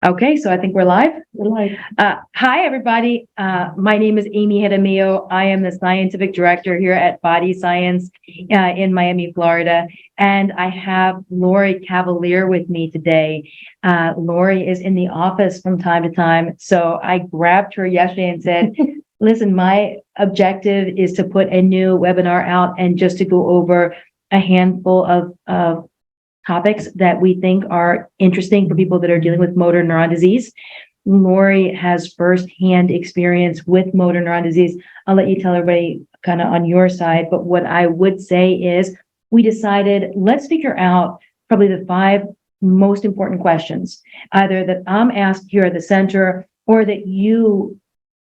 Okay, so I think we're live. We're live. Hi, everybody. My name is Amy Jaramillo. I am the scientific director here at BodyScience in Miami, Florida. And I have Lorri Cavaliere with me today. Lorri is in the office from time to time. So I grabbed her yesterday and said, listen, my objective is to put a new webinar out and just to go over a handful of topics that we think are interesting for people that are dealing with motor neuron disease. Lorri has firsthand experience with motor neuron disease. I'll let you tell everybody kind of on your side, but what I would say is we decided, let's figure out probably the 5 most important questions, either that I'm asked here at the center or that you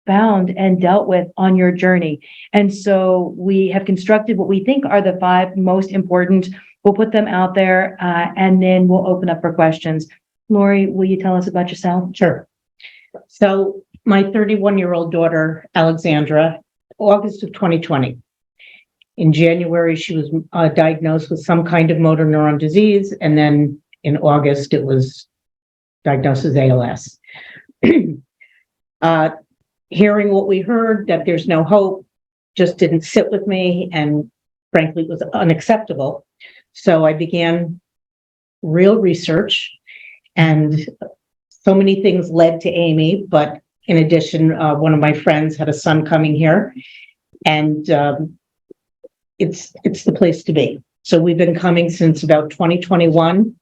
found and dealt with on your journey. And so we have constructed what we think are the 5 most important. We'll put them out there and then we'll open up for questions. Lorri, will you tell us about yourself? Sure. So my 31-year-old daughter, Alexandra, August of 2020. In January, she was diagnosed with some kind of motor neuron disease. And then in August, it was diagnosed as ALS. Hearing what we heard, that there's no hope, just didn't sit with me and frankly was unacceptable. So I began real research, and so many things led to Amy. But in addition, one of my friends had a son coming here, and it's the place to be. So we've been coming since about 2021.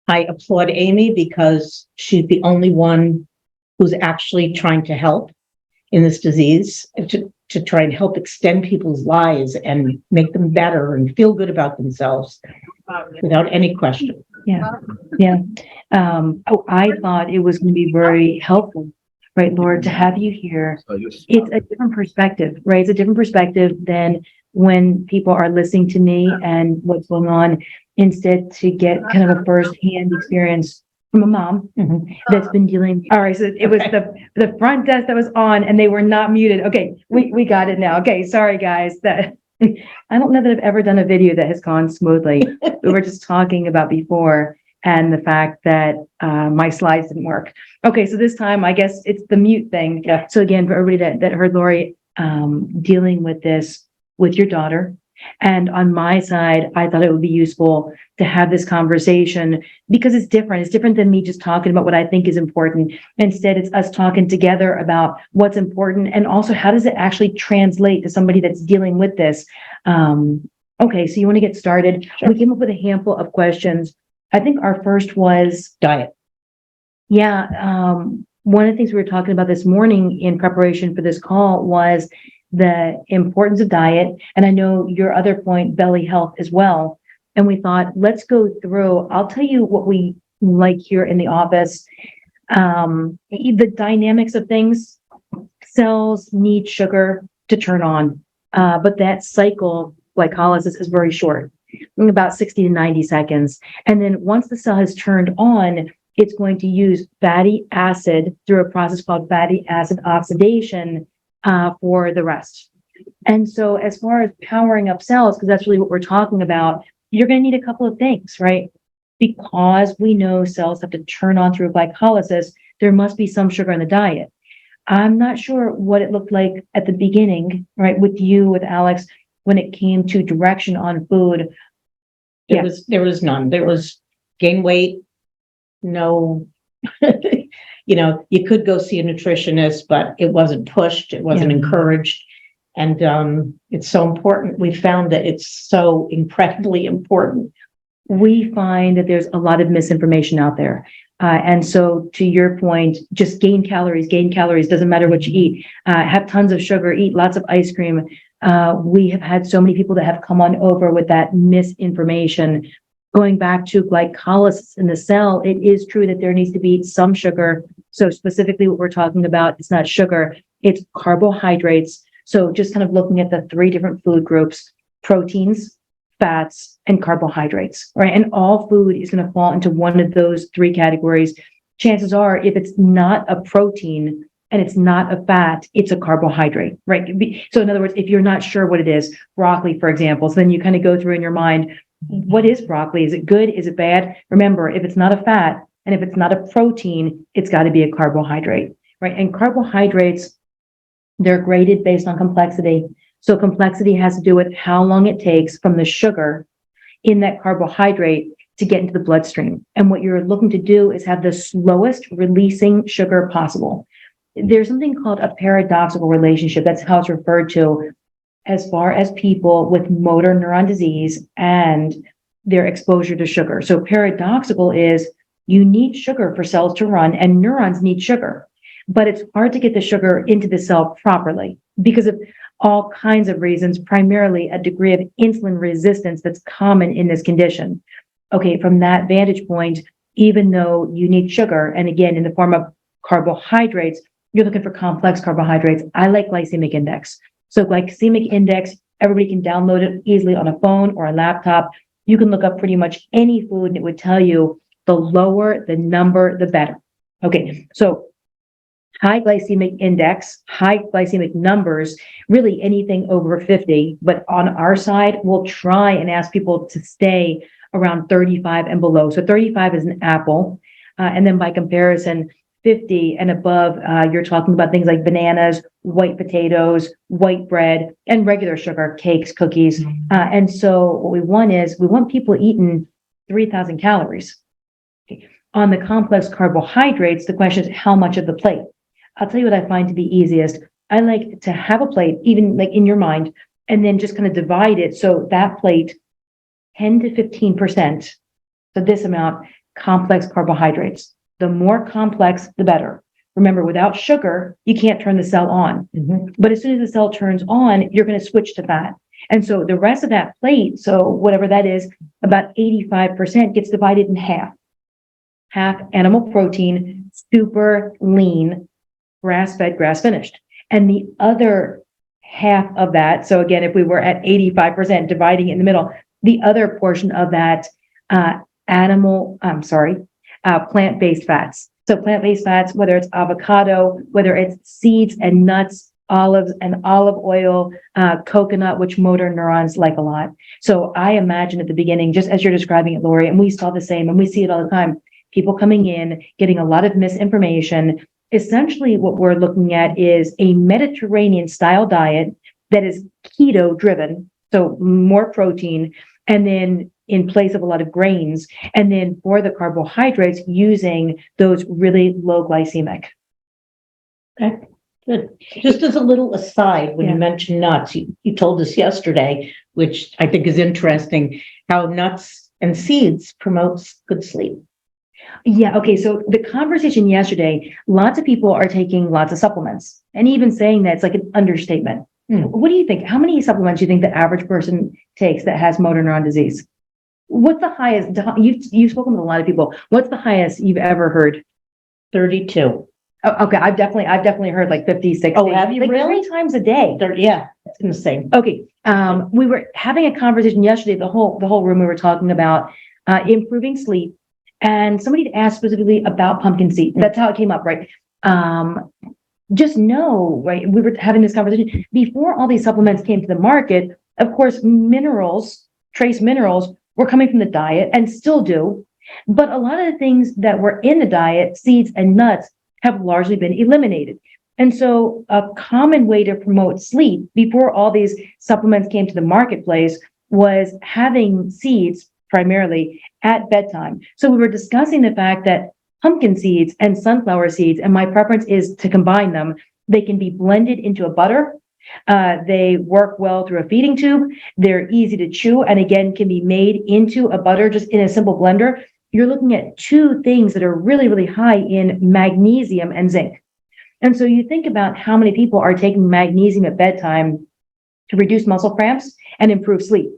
I applaud Amy because she's the only one who's actually trying to help in this disease, to try and help extend people's lives and make them better and feel good about themselves without any question. Yeah. I thought it was going to be very helpful, right, Lord, to have you here. It's a different perspective, right? It's a different perspective than when people are listening to me and what's going on, instead to get kind of a first-hand experience from a mom that's been dealing. All right, so it was the front desk that was on and they were not muted. Okay, we got it now. Okay, sorry guys. That I don't know that I've ever done a video that has gone smoothly. We were just talking about before and the fact that my slides didn't work. Okay, so this time I guess it's the mute thing. Yeah. So again, for everybody that heard Lorri dealing with this with your daughter. And on my side, I thought it would be useful to have this conversation because it's different. It's different than me just talking about what I think is important. Instead, it's us talking together about what's important and also how does it actually translate to somebody that's dealing with this. Okay, so you want to get started. Sure. We came up with a handful of questions. I think our first was Diet. Yeah. One of the things we were talking about this morning in preparation for this call was the importance of diet. And I know your other point, belly health as well. And we thought, let's go through, I'll tell you what we like here in the office. The dynamics of things, cells need sugar to turn on, but that cycle, glycolysis, is very short, about 60 to 90 seconds. And then once the cell has turned on, it's going to use fatty acid through a process called fatty acid oxidation for the rest. And so as far as powering up cells, because that's really what we're talking about, you're going to need a couple of things, right? Because we know cells have to turn on through glycolysis, there must be some sugar in the diet. I'm not sure what it looked like at the beginning, right, with you, with Alex, when it came to direction on food. There was none. There was gain weight, no. You could go see a nutritionist, but it wasn't pushed. It wasn't encouraged. And it's so important. We found that it's so incredibly important. We find that there's a lot of misinformation out there. And so to your point, just gain calories, doesn't matter what you eat. Have tons of sugar, eat lots of ice cream. We have had so many people that have come on over with that misinformation. Going back to glycolysis in the cell, it is true that there needs to be some sugar. So specifically what we're talking about, it's not sugar, it's carbohydrates. So just kind of looking at the 3 different food groups, proteins, fats, and carbohydrates, right? And all food is going to fall into one of those 3 categories. Chances are, if it's not a protein and it's not a fat, it's a carbohydrate, right? So in other words, if you're not sure what it is, broccoli, for example, so then you kind of go through in your mind, what is broccoli? Is it good? Is it bad? Remember, if it's not a fat, And if it's not a protein, it's got to be a carbohydrate, right? And carbohydrates, they're graded based on complexity. So complexity has to do with how long it takes from the sugar in that carbohydrate to get into the bloodstream. And what you're looking to do is have the slowest releasing sugar possible. There's something called a paradoxical relationship. That's how it's referred to as far as people with motor neuron disease and their exposure to sugar. So paradoxical is you need sugar for cells to run, and neurons need sugar, but it's hard to get the sugar into the cell properly because of all kinds of reasons, primarily a degree of insulin resistance that's common in this condition. Okay, from that vantage point, even though you need sugar, and again, in the form of carbohydrates, you're looking for complex carbohydrates. I like glycemic index. So glycemic index, everybody can download it easily on a phone or a laptop. You can look up pretty much any food and it would tell you the lower the number, the better. Okay, so high glycemic index, high glycemic numbers, really anything over 50. But on our side, we'll try and ask people to stay around 35 and below. So 35 is an apple. And then by comparison, 50 and above, you're talking about things like bananas, white potatoes, white bread, and regular sugar, cakes, cookies. And so what we want is we want people eating 3,000 calories. Okay. On the complex carbohydrates, the question is how much of the plate? I'll tell you what I find to be easiest. I like to have a plate, even like in your mind, and then just kind of divide it. So that plate, 10 to 15%, so this amount, complex carbohydrates. The more complex, the better. Remember, without sugar, you can't turn the cell on. But as soon as the cell turns on, you're going to switch to fat. And so the rest of that plate, so whatever that is, about 85% gets divided in half. Half animal protein, super lean, grass-fed, grass-finished. And the other half of that, so again, if we were at 85%, dividing it in the middle, the other portion of that plant-based fats. So plant-based fats, whether it's avocado, whether it's seeds and nuts, olives and olive oil, coconut, which motor neurons like a lot. So I imagine at the beginning, just as you're describing it, Lorri, and we saw the same, and we see it all the time, people coming in, getting a lot of misinformation. Essentially, what we're looking at is a Mediterranean style diet that is keto driven, so more protein, and then in place of a lot of grains, and then for the carbohydrates, using those really low glycemic. Okay, good. Just as a little aside, when you mentioned nuts, you told us yesterday, which I think is interesting, how nuts and seeds promotes good sleep. Yeah, okay, so the conversation yesterday, lots of people are taking lots of supplements, and even saying that it's like an understatement. What do you think? How many supplements do you think the average person takes that has motor neuron disease? What's the highest? You've spoken with a lot of people. What's the highest you've ever heard? 32. Oh, okay, I've definitely heard like 50, 60. Oh, have you like really? 3 times a day. Yeah, it's in the same. Okay, we were having a conversation yesterday. The whole room we were talking about improving sleep, and somebody asked specifically about pumpkin seed. That's how it came up, right? Just know, right? We were having this conversation before all these supplements came to the market. Of course, minerals, trace minerals, were coming from the diet and still do. But a lot of the things that were in the diet, seeds and nuts, have largely been eliminated. And so a common way to promote sleep before all these supplements came to the marketplace was having seeds primarily at bedtime. So we were discussing the fact that pumpkin seeds and sunflower seeds, and my preference is to combine them. They can be blended into a butter. They work well through a feeding tube. They're easy to chew, and again, can be made into a butter just in a simple blender. You're looking at 2 things that are really, really high in magnesium and zinc. And so you think about how many people are taking magnesium at bedtime to reduce muscle cramps and improve sleep.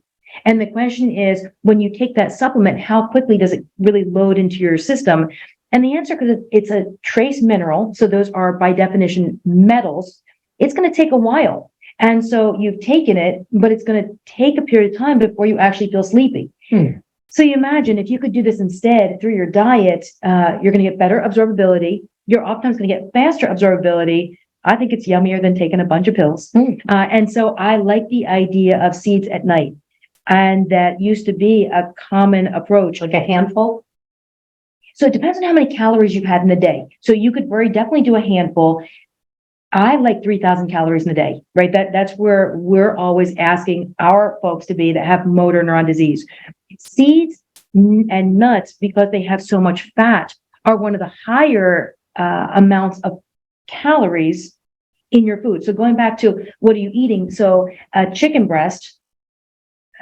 And the question is, when you take that supplement, how quickly does it really load into your system? And the answer, because it's a trace mineral, so those are by definition metals, it's going to take a while. And so you've taken it, but it's going to take a period of time before you actually feel sleepy. So you imagine if you could do this instead through your diet, you're going to get better absorbability. You're oftentimes going to get faster absorbability. I think it's yummier than taking a bunch of pills. And so I like the idea of seeds at night. And that used to be a common approach. Like a handful? So it depends on how many calories you've had in the day. So you could very definitely do a handful. I like 3,000 calories in a day, right? That's where we're always asking our folks to be that have motor neuron disease. Seeds and nuts, because they have so much fat, are one of the higher amounts of calories in your food. So going back to what are you eating? So a chicken breast,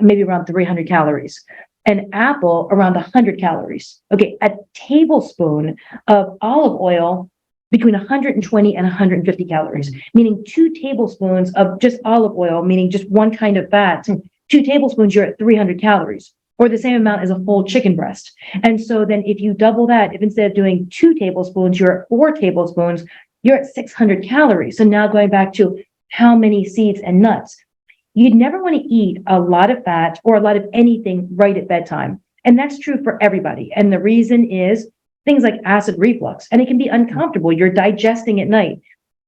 maybe around 300 calories. An apple, around 100 calories. Okay, a tablespoon of olive oil, between 120 and 150 calories, meaning 2 tablespoons of just olive oil, meaning just one kind of fat. 2 tablespoons, you're at 300 calories, or the same amount as a whole chicken breast. And so then if you double that, if instead of doing 2 tablespoons, you're at 4 tablespoons, you're at 600 calories. So now going back to how many seeds and nuts. You'd never want to eat a lot of fat or a lot of anything right at bedtime. And that's true for everybody. And the reason is things like acid reflux, and it can be uncomfortable. You're digesting at night.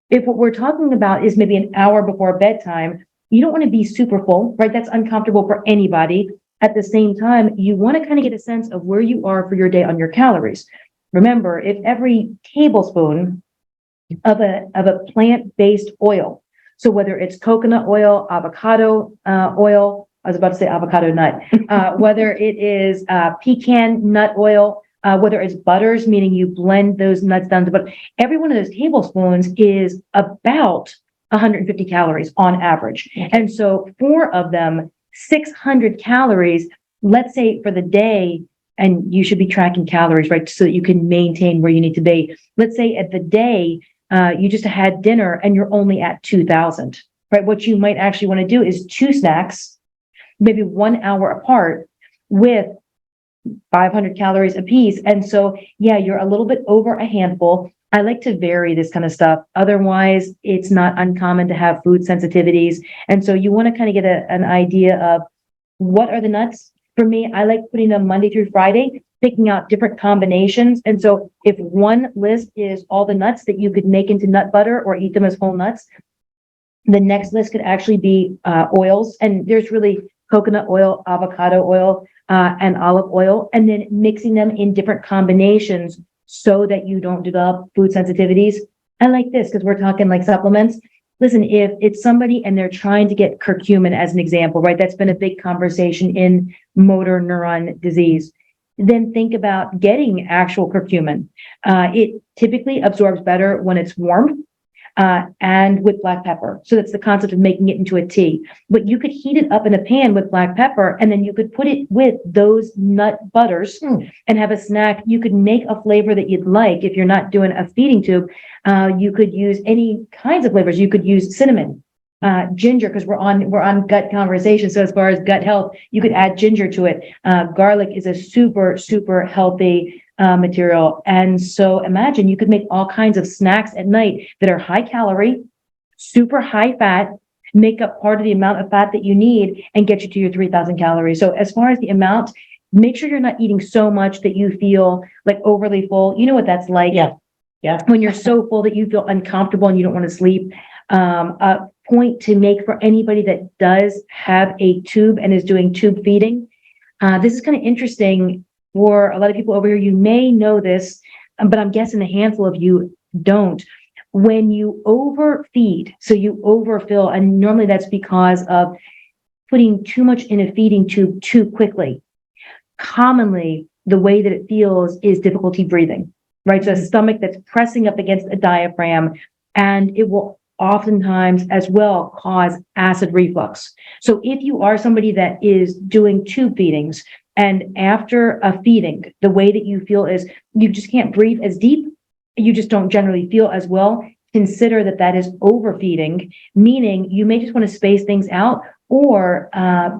If what we're talking about is maybe an hour before bedtime, you don't want to be super full, right? That's uncomfortable for anybody. At the same time, you want to kind of get a sense of where you are for your day on your calories. Remember, if every tablespoon of a plant-based oil, so whether it's coconut oil, avocado oil, I was about to say avocado nut, whether it is pecan nut oil, whether it's butters, meaning you blend those nuts down to butter, every one of those tablespoons is about 150 calories on average. And so 4 of them, 600 calories, let's say for the day, and you should be tracking calories, right? So that you can maintain where you need to be. Let's say at the day, you just had dinner and you're only at 2,000, right? What you might actually want to do is 2 snacks, maybe 1 hour apart, with 500 calories a piece. And so, yeah, you're a little bit over a handful. I like to vary this kind of stuff. Otherwise, it's not uncommon to have food sensitivities. And so you want to kind of get an idea of what are the nuts. For me, I like putting them Monday through Friday, picking out different combinations. And so if one list is all the nuts that you could make into nut butter or eat them as whole nuts, the next list could actually be oils. And there's really coconut oil, avocado oil, and olive oil, and then mixing them in different combinations so that you don't develop food sensitivities. I like this because we're talking like supplements. Listen, if it's somebody and they're trying to get curcumin as an example, right? That's been a big conversation in motor neuron disease. Then think about getting actual curcumin. It typically absorbs better when it's warm. And with black pepper. So that's the concept of making it into a tea. But you could heat it up in a pan with black pepper, and then you could put it with those nut butters and have a snack. You could make a flavor that you'd like. If you're not doing a feeding tube, you could use any kinds of flavors. You could use cinnamon, ginger, because we're on gut conversation. So as far as gut health, you could add ginger to it. Garlic is a super, super healthy material. And so imagine you could make all kinds of snacks at night that are high calorie, super high fat, make up part of the amount of fat that you need and get you to your 3,000 calories. So as far as the amount, make sure you're not eating so much that you feel like overly full. You know what that's like. Yeah. When you're so full that you feel uncomfortable and you don't want to sleep. A point to make for anybody that does have a tube and is doing tube feeding. This is kind of interesting for a lot of people over here. You may know this, but I'm guessing a handful of you don't. When you overfeed, so you overfill, and normally that's because of putting too much in a feeding tube too quickly. Commonly, the way that it feels is difficulty breathing, right? So a stomach that's pressing up against a diaphragm, and it will oftentimes as well cause acid reflux. So if you are somebody that is doing tube feedings, and after a feeding, the way that you feel is you just can't breathe as deep, you just don't generally feel as well, consider that that is overfeeding, meaning you may just want to space things out or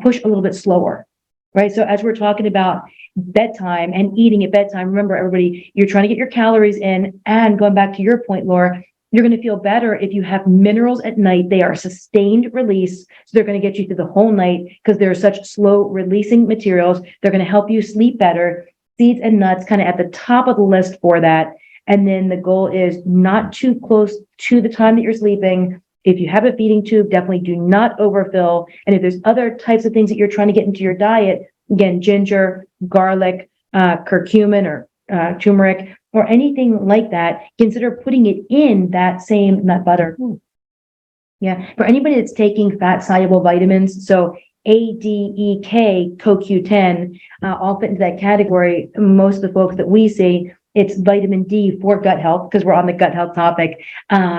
push a little bit slower, right? So as we're talking about bedtime and eating at bedtime, remember everybody, you're trying to get your calories in, and going back to your point, Laura, you're going to feel better if you have minerals at night. They are sustained release. So they're going to get you through the whole night because they're such slow releasing materials. They're going to help you sleep better. Seeds and nuts kind of at the top of the list for that. And then the goal is not too close to the time that you're sleeping. If you have a feeding tube, definitely do not overfill. And if there's other types of things that you're trying to get into your diet, again, ginger, garlic, curcumin, or turmeric, or anything like that, consider putting it in that same nut butter. Yeah, for anybody that's taking fat-soluble vitamins, so A, D, E, K, CoQ10, all fit into that category. Most of the folks that we see, it's vitamin D for gut health, because we're on the gut health topic.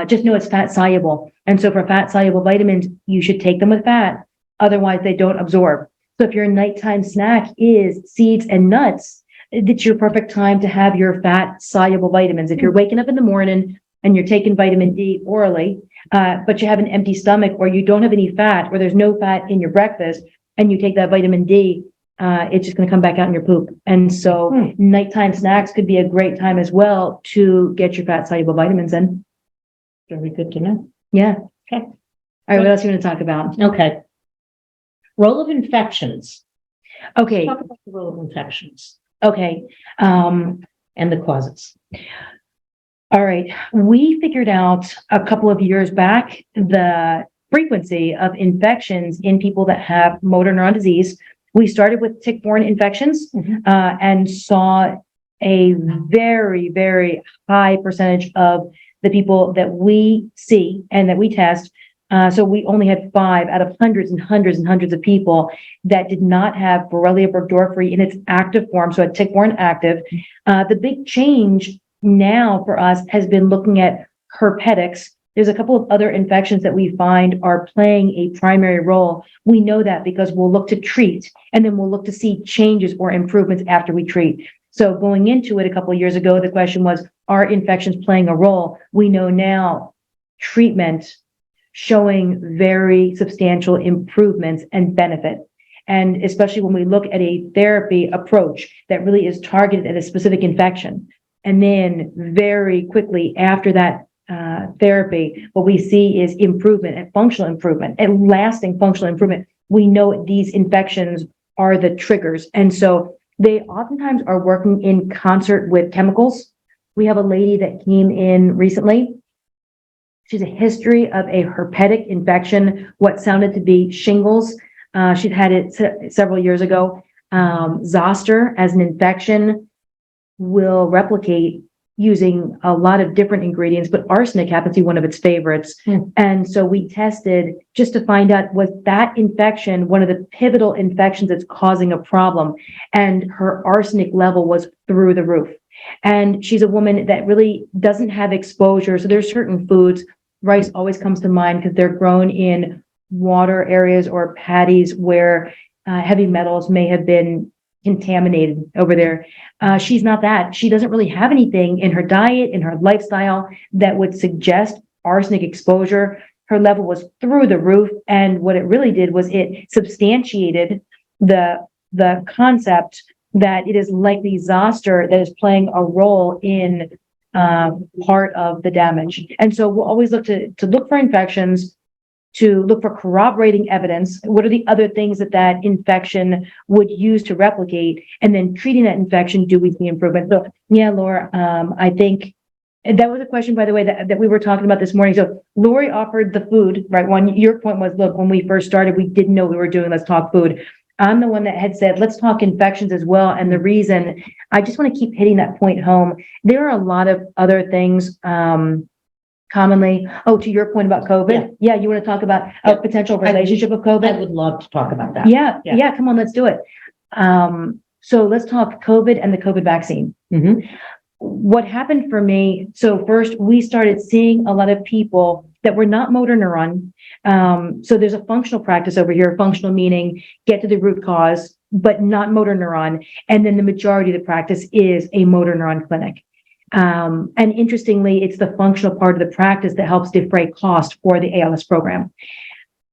Just know it's fat-soluble. And so for fat-soluble vitamins, you should take them with fat. Otherwise, they don't absorb. So if your nighttime snack is seeds and nuts, it's your perfect time to have your fat-soluble vitamins. If you're waking up in the morning and you're taking vitamin D orally, but you have an empty stomach, or you don't have any fat, or there's no fat in your breakfast, and you take that vitamin D, it's just going to come back out in your poop. And so nighttime snacks could be a great time as well to get your fat-soluble vitamins in. Very good to know. Yeah. Okay. All right, what else are you going to talk about? Okay. Role of infections. Okay. Talk about the role of infections Okay. and the causes. All right. We figured out a couple of years back the frequency of infections in people that have motor neuron disease. We started with tick-borne infections and saw a very, very high percentage of the people that we see and that we test. So we only had 5 out of hundreds and hundreds and hundreds of people that did not have Borrelia burgdorferi in its active form, so a tick-borne active. The big change now for us has been looking at herpetics. There's a couple of other infections that we find are playing a primary role. We know that because we'll look to treat, and then we'll look to see changes or improvements after we treat. So going into it a couple of years ago, the question was, are infections playing a role? We know now treatment showing very substantial improvements and benefit. And especially when we look at a therapy approach that really is targeted at a specific infection. And then very quickly after that therapy, what we see is improvement and functional improvement and lasting functional improvement. We know these infections are the triggers. And so they oftentimes are working in concert with chemicals. We have a lady that came in recently. She's a history of a herpetic infection, what sounded to be shingles. She'd had it several years ago. Zoster as an infection will replicate using a lot of different ingredients, but arsenic happens to be one of its favorites. And so we tested just to find out, was that infection one of the pivotal infections that's causing a problem? And her arsenic level was through the roof. And she's a woman that really doesn't have exposure. So there's certain foods, rice always comes to mind because they're grown in water areas or paddies where heavy metals may have been contaminated over there. She's not that. She doesn't really have anything in her diet, in her lifestyle that would suggest arsenic exposure. Her level was through the roof. And what it really did was it substantiated the concept that it is likely zoster that is playing a role in part of the damage. And so we'll always look to look for infections, to look for corroborating evidence. What are the other things that infection would use to replicate? And then treating that infection, do we see improvement? So yeah, Laura, I think that was a question, by the way, that we were talking about this morning. So Lorri offered the food, right? Your point was, look, when we first started, we didn't know we were doing Let's Talk Food. I'm the one that had said, let's talk infections as well. And the reason, I just want to keep hitting that point home. There are a lot of other things, commonly. Oh, to your point about COVID. Yeah. You want to talk about a potential relationship of COVID? I would love to talk about that. Yeah. Come on, let's do it. So let's talk COVID and the COVID vaccine. What happened for me? So first, we started seeing a lot of people that were not motor neuron. So there's a functional practice over here. Functional meaning get to the root cause, but not motor neuron. And then the majority of the practice is a motor neuron clinic. And interestingly, it's the functional part of the practice that helps defray cost for the ALS program.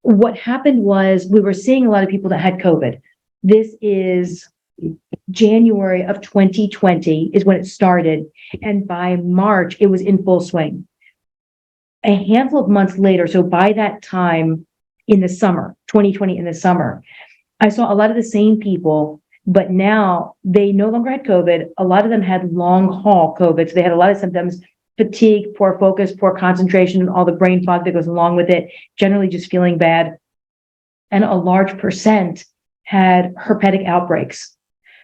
What happened was we were seeing a lot of people that had COVID. This is January of 2020 is when it started. And by March, it was in full swing. A handful of months later, so by that time in the summer, 2020 in the summer, I saw a lot of the same people, but now they no longer had COVID. A lot of them had long haul COVID. So they had a lot of symptoms, fatigue, poor focus, poor concentration, all the brain fog that goes along with it, generally just feeling bad. And a large percent had herpetic outbreaks.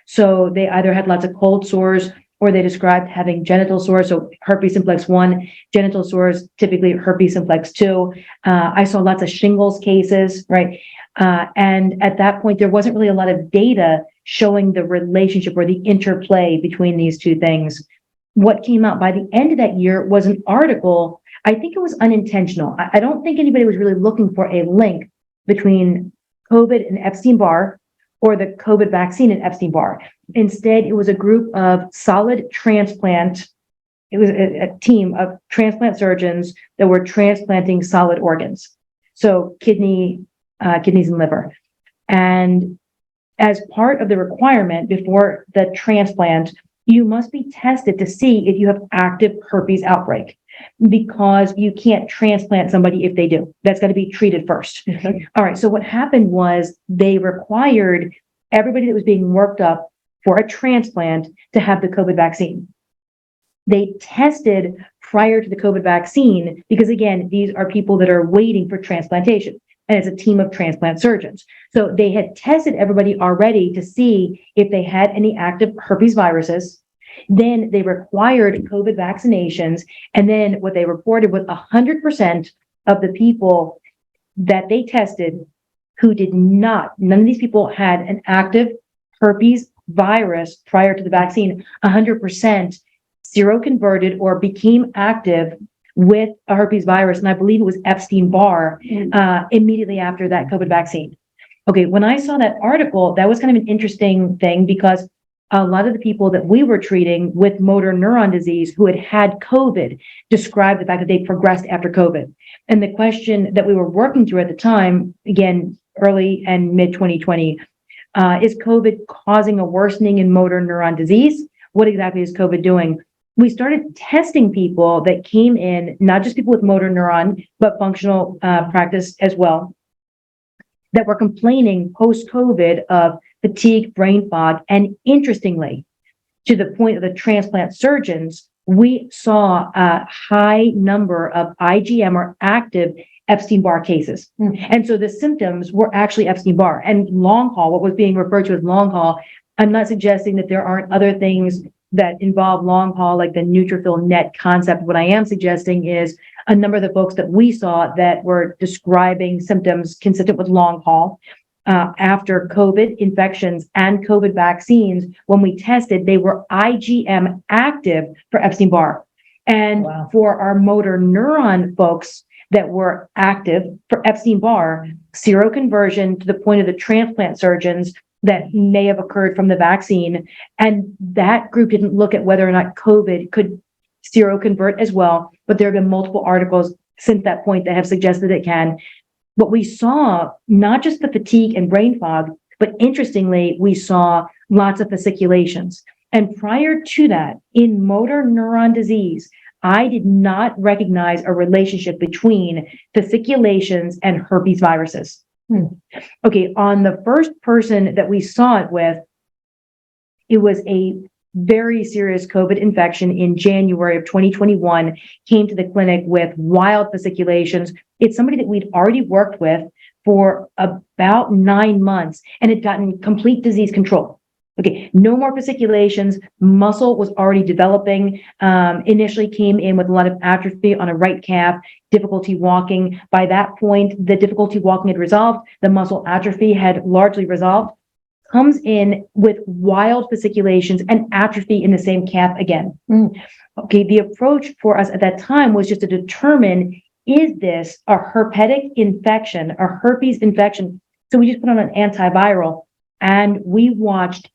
So they either had lots of cold sores or they described having genital sores, so herpes simplex 1, genital sores, typically herpes simplex 2. I saw lots of shingles cases, right? And at that point, there wasn't really a lot of data showing the relationship or the interplay between these two things. What came out by the end of that year was an article. I think it was unintentional. I don't think anybody was really looking for a link between COVID and Epstein-Barr or the COVID vaccine and Epstein-Barr. Instead, it was a group of solid transplant. It was a team of transplant surgeons that were transplanting solid organs. So kidneys and liver. And as part of the requirement before the transplant, you must be tested to see if you have active herpes outbreak, because you can't transplant somebody if they do. That's got to be treated first. All right. So what happened was they required everybody that was being worked up for a transplant to have the COVID vaccine. They tested prior to the COVID vaccine because, again, these are people that are waiting for transplantation. And it's a team of transplant surgeons. So they had tested everybody already to see if they had any active herpes viruses. Then they required COVID vaccinations. And then what they reported was 100% of the people that they tested who did not, none of these people had an active herpes virus prior to the vaccine, 100% seroconverted or became active with a herpes virus, and I believe it was Epstein-Barr, immediately after that COVID vaccine. Okay, when I saw that article, that was kind of an interesting thing because a lot of the people that we were treating with motor neuron disease who had had COVID described the fact that they progressed after COVID. And the question that we were working through at the time, again, early and mid 2020, is COVID causing a worsening in motor neuron disease? What exactly is COVID doing? We started testing people that came in, not just people with motor neuron, but functional practice as well, that were complaining post-COVID of fatigue, brain fog. And interestingly, to the point of the transplant surgeons, we saw a high number of IgM or active Epstein-Barr cases. And so the symptoms were actually Epstein-Barr. And long haul, what was being referred to as long haul, I'm not suggesting that there aren't other things that involve long haul, like the neutrophil net concept. What I am suggesting is a number of the folks that we saw that were describing symptoms consistent with long haul after COVID infections and COVID vaccines. When we tested, they were IgM active for Epstein-Barr. And for our motor neuron folks that were active for Epstein-Barr, seroconversion to the point of the transplant surgeons that may have occurred from the vaccine. And that group didn't look at whether or not COVID could seroconvert as well, but there have been multiple articles since that point that have suggested it can. But we saw not just the fatigue and brain fog, but interestingly, we saw lots of fasciculations. And prior to that, in motor neuron disease, I did not recognize a relationship between fasciculations and herpes viruses. Okay, on the first person that we saw it with, it was a very serious COVID infection in January of 2021, came to the clinic with wild fasciculations. It's somebody that we'd already worked with for about 9 months and had gotten complete disease control. Okay, no more fasciculations. Muscle was already developing. Initially came in with a lot of atrophy on a right calf, difficulty walking. By that point, the difficulty walking had resolved. The muscle atrophy had largely resolved. Comes in with wild fasciculations and atrophy in the same calf again. Okay, the approach for us at that time was just to determine, is this a herpetic infection, a herpes infection? So we just put on an antiviral and we watched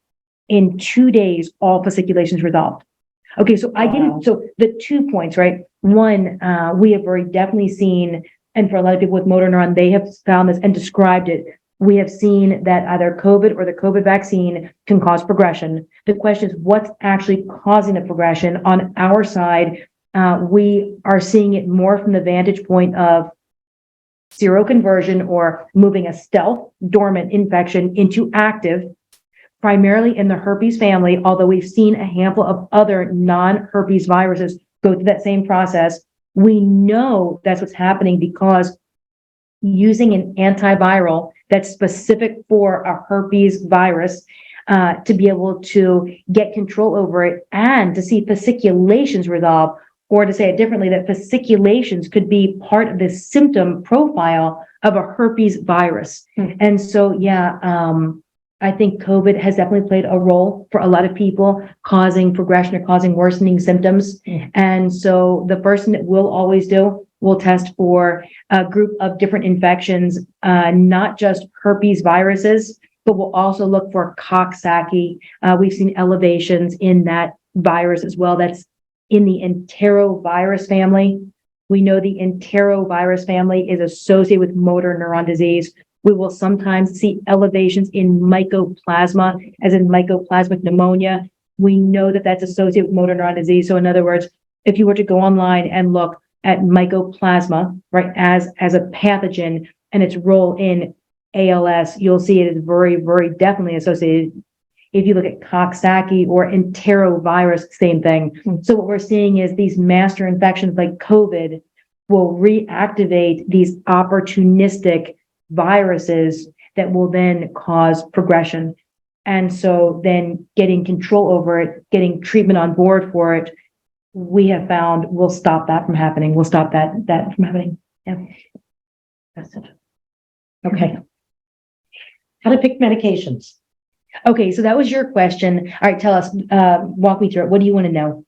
in 2 days, all fasciculations resolved. Okay, so so the 2 points, right? One, we have very definitely seen, and for a lot of people with motor neuron, they have found this and described it. We have seen that either COVID or the COVID vaccine can cause progression. The question is, what's actually causing the progression? On our side, we are seeing it more from the vantage point of seroconversion or moving a stealth dormant infection into active, primarily in the herpes family, although we've seen a handful of other non-herpes viruses go through that same process. We know that's what's happening because using an antiviral that's specific for a herpes virus, to be able to get control over it and to see fasciculations resolve, or to say it differently, that fasciculations could be part of the symptom profile of a herpes virus. And so, I think COVID has definitely played a role for a lot of people, causing progression or causing worsening symptoms. And so the first thing that we'll always do, we'll test for a group of different infections, not just herpes viruses, but we'll also look for Coxsackie. We've seen elevations in that virus as well. That's in the enterovirus family. We know the enterovirus family is associated with motor neuron disease. We will sometimes see elevations in mycoplasma, as in mycoplasmic pneumonia. We know that that's associated with motor neuron disease. So in other words, if you were to go online and look at mycoplasma, right, as a pathogen and its role in ALS, you'll see it is very, very definitely associated. If you look at Coxsackie or enterovirus, same thing. So what we're seeing is these master infections like COVID will reactivate these opportunistic viruses that will then cause progression. And so then getting control over it, getting treatment on board for it, we have found will stop that from happening. We'll stop that from happening. Yeah. That's it. Okay. How to pick medications. Okay, so that was your question. All right, tell us, walk me through it. What do you want to know?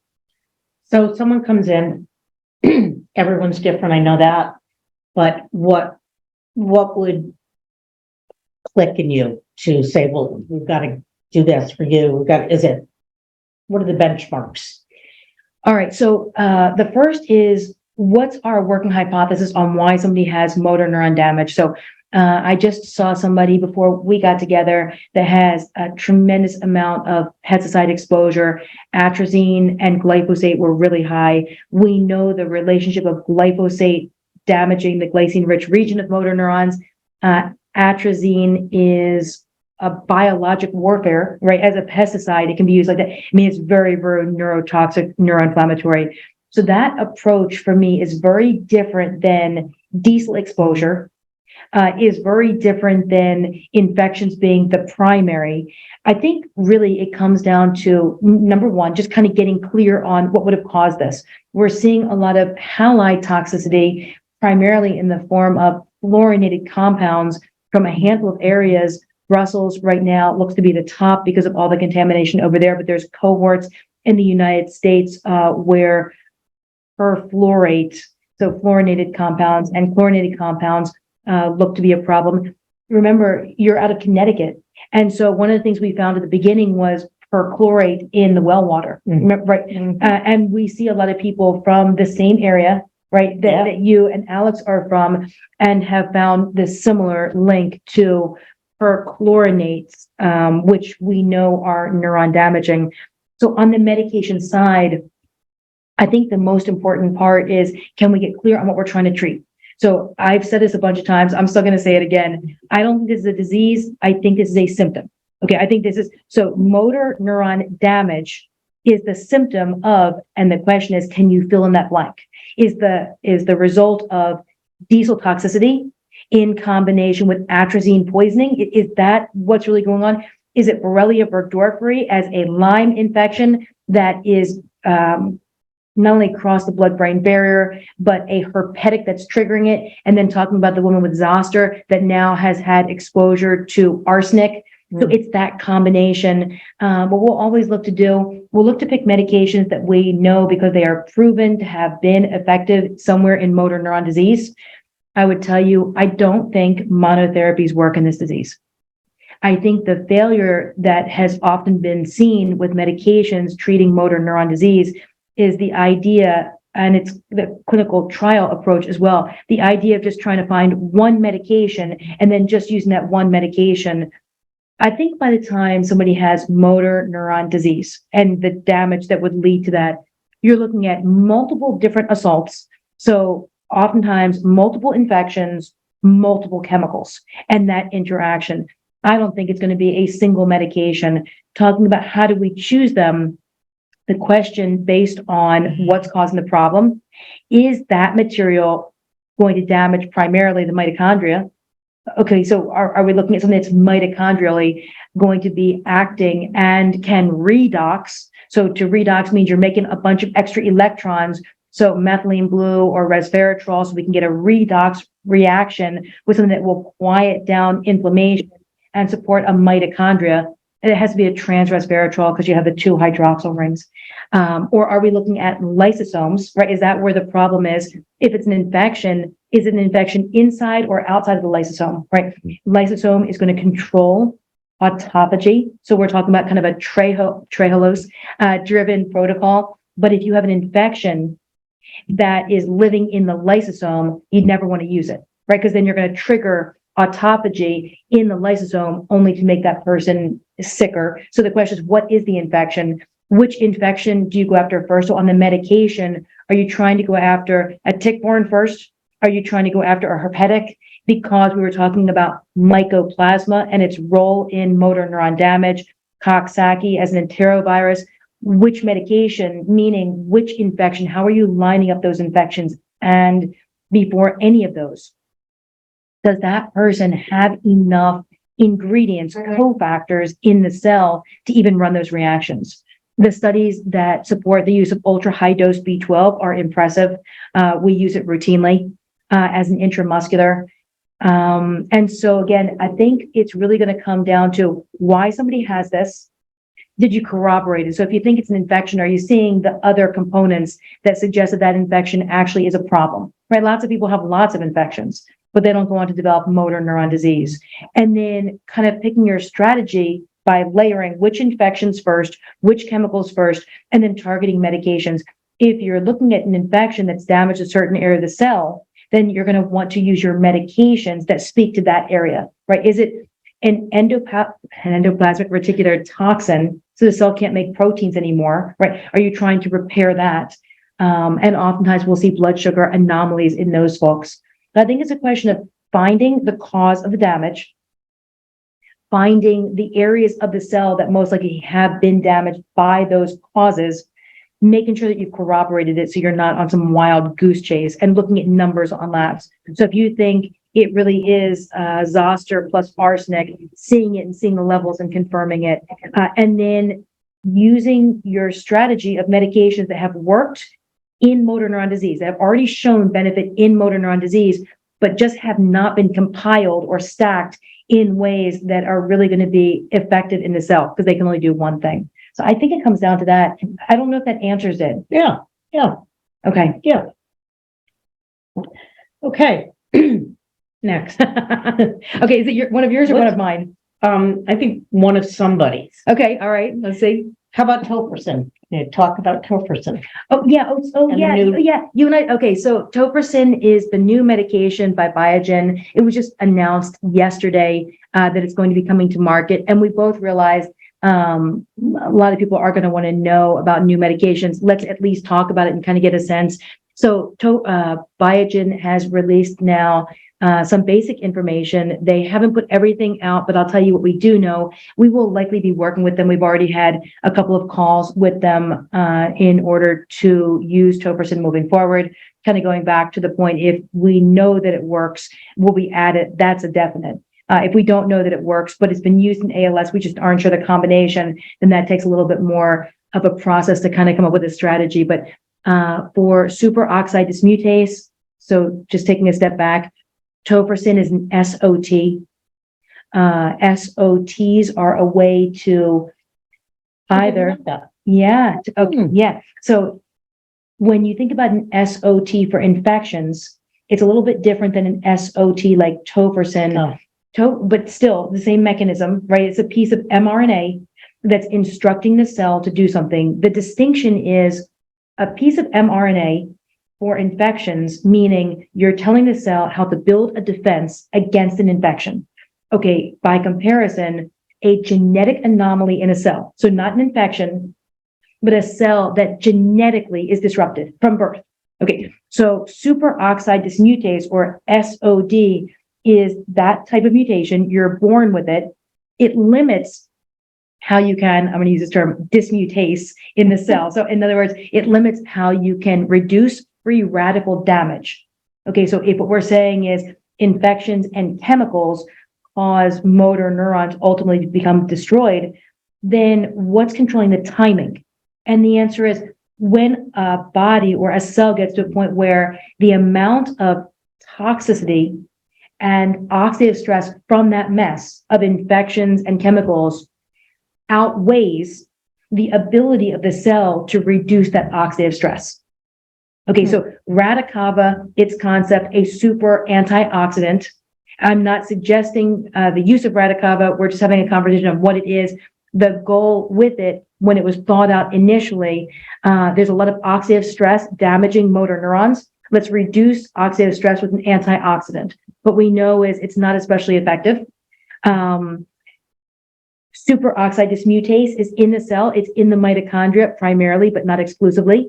So someone comes in, everyone's different, I know that, but what would click in you to say, well, we've got to do this for you? What are the benchmarks? All right, so the first is, what's our working hypothesis on why somebody has motor neuron damage? So I just saw somebody before we got together that has a tremendous amount of pesticide exposure. Atrazine and glyphosate were really high. We know the relationship of glyphosate damaging the glycine-rich region of motor neurons. Atrazine is a biologic warfare, right? As a pesticide, it can be used like that. I mean, it's very, very neurotoxic, neuroinflammatory. So that approach for me is very different than diesel exposure, is very different than infections being the primary. I think really it comes down to, number one, just kind of getting clear on what would have caused this. We're seeing a lot of halide toxicity, primarily in the form of fluorinated compounds from a handful of areas. Brussels right now looks to be the top because of all the contamination over there, but there's cohorts in the United States where perfluorate, so fluorinated compounds and chlorinated compounds look to be a problem. Remember, you're out of Connecticut. And so one of the things we found at the beginning was perchlorate in the well water, right? And we see a lot of people from the same area, right, that you and Alex are from, and have found this similar link to perchlorinates, which we know are neuron damaging. So on the medication side, I think the most important part is, can we get clear on what we're trying to treat? So I've said this a bunch of times. I'm still going to say it again. I don't think this is a disease. I think this is a symptom. Okay. I think this is, so motor neuron damage is the symptom of, and the question is, can you fill in that blank? Is the result of diesel toxicity in combination with atrazine poisoning? Is that what's really going on? Is it Borrelia burgdorferi as a Lyme infection that is, not only cross the blood-brain barrier, but a herpetic that's triggering it? And then talking about the woman with zoster that now has had exposure to arsenic. So it's that combination. What we'll always look to do, we'll look to pick medications that we know because they are proven to have been effective somewhere in motor neuron disease. I would tell you, I don't think monotherapies work in this disease. I think the failure that has often been seen with medications treating motor neuron disease is the idea, and it's the clinical trial approach as well, the idea of just trying to find one medication and then just using that one medication. I think by the time somebody has motor neuron disease and the damage that would lead to that, you're looking at multiple different assaults. So oftentimes multiple infections, multiple chemicals, and that interaction. I don't think it's going to be a single medication. Talking about how do we choose them, the question based on what's causing the problem, is that material going to damage primarily the mitochondria Okay, so are we looking at something that's mitochondrially going to be acting and can redox? So to redox means you're making a bunch of extra electrons, so methylene blue or resveratrol, so we can get a redox reaction with something that will quiet down inflammation and support a mitochondria. And it has to be a trans resveratrol because you have the two hydroxyl rings. Or are we looking at lysosomes, right? Is that where the problem is? If it's an infection, is it an infection inside or outside of the lysosome, right? Lysosome is going to control autophagy. So we're talking about kind of a trehalose driven protocol. But if you have an infection that is living in the lysosome, you'd never want to use it, right? Because then you're going to trigger autophagy in the lysosome only to make that person sicker. So the question is, what is the infection? Which infection do you go after first? So on the medication, are you trying to go after a tick-borne first? Are you trying to go after a herpetic? Because we were talking about mycoplasma and its role in motor neuron damage, Coxsackie as an enterovirus. Which medication, meaning which infection? How are you lining up those infections? And before any of those, does that person have enough ingredients, cofactors in the cell to even run those reactions? The studies that support the use of ultra high dose B12 are impressive. We use it routinely as an intramuscular. And so again, I think it's really going to come down to why somebody has this. Did you corroborate it? So if you think it's an infection, are you seeing the other components that suggest that that infection actually is a problem, right? Lots of people have lots of infections, but they don't go on to develop motor neuron disease. And then kind of picking your strategy by layering which infections first, which chemicals first, and then targeting medications. If you're looking at an infection that's damaged a certain area of the cell, then you're going to want to use your medications that speak to that area, right? Is it an endoplasmic reticular toxin, so the cell can't make proteins anymore, right? Are you trying to repair that? And oftentimes we'll see blood sugar anomalies in those folks. But I think it's a question of finding the cause of the damage, finding the areas of the cell that most likely have been damaged by those causes, making sure that you've corroborated it so you're not on some wild goose chase, and looking at numbers on labs. So if you think it really is zoster plus arsenic, seeing it and seeing the levels and confirming it, and then using your strategy of medications that have worked in motor neuron disease, that have already shown benefit in motor neuron disease, but just have not been compiled or stacked in ways that are really going to be effective in the cell because they can only do one thing. So I think it comes down to that. I don't know if that answers it. Yeah. Okay. Yeah. Okay. Next. Okay, is it one of yours or one of mine? I think one of somebody's. Okay, all right, let's see. How about tofersen? Talk about tofersen. Oh, yeah. Yeah. You and I. Okay. So tofersen is the new medication by Biogen. It was just announced yesterday that it's going to be coming to market. And we both realized a lot of people are going to want to know about new medications. Let's at least talk about it and kind of get a sense. So Biogen has released now some basic information. They haven't put everything out, but I'll tell you what we do know. We will likely be working with them. We've already had a couple of calls with them in order to use tofersen moving forward. Kind of going back to the point, if we know that it works, will we add it? That's a definite. If we don't know that it works, but it's been used in ALS, we just aren't sure the combination, then that takes a little bit more of a process to kind of come up with a strategy. But for superoxide dismutase, so just taking a step back, tofersen is an SOT. SOTs are a way to either, So when you think about an SOT for infections, it's a little bit different than an SOT like tofersen, but still the same mechanism, right? It's a piece of mRNA that's instructing the cell to do something. The distinction is a piece of mRNA for infections, meaning you're telling the cell how to build a defense against an infection. Okay, by comparison, a genetic anomaly in a cell, so not an infection, but a cell that genetically is disrupted from birth. Okay, so superoxide dismutase, or SOD, is that type of mutation. You're born with it. It limits how you can, I'm going to use this term, dismutase in the cell. So in other words, it limits how you can reduce free radical damage. Okay, so if what we're saying is infections and chemicals cause motor neurons ultimately to become destroyed, then what's controlling the timing? And the answer is when a body or a cell gets to a point where the amount of toxicity and oxidative stress from that mess of infections and chemicals outweighs the ability of the cell to reduce that oxidative stress. Okay, so radicava, its concept, a super antioxidant. I'm not suggesting the use of radicava. We're just having a conversation of what it is. The goal with it, when it was thought out initially, there's a lot of oxidative stress damaging motor neurons. Let's reduce oxidative stress with an antioxidant. What we know is it's not especially effective. Superoxide dismutase is in the cell. It's in the mitochondria primarily, but not exclusively.